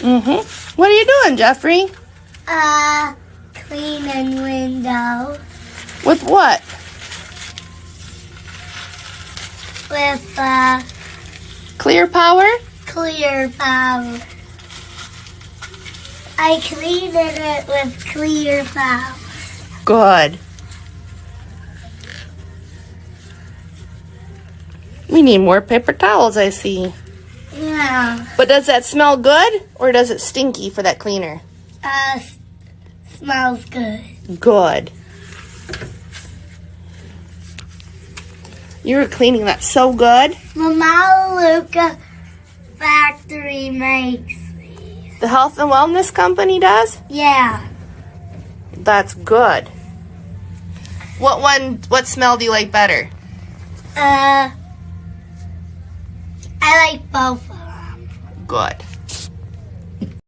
What are you doing, Jeffrey? Cleaning windows. With what? With, Clear power? clear power. I cleaned it with clear power. Good. We need more paper towels, I see. Yeah. But does that smell good or does it stinky for that cleaner? Smells good. Good. You were cleaning that so good. Mama Luca factory makes these. The health and wellness company does? Yeah. That's good. What smell do you like better? I like both of them. Good.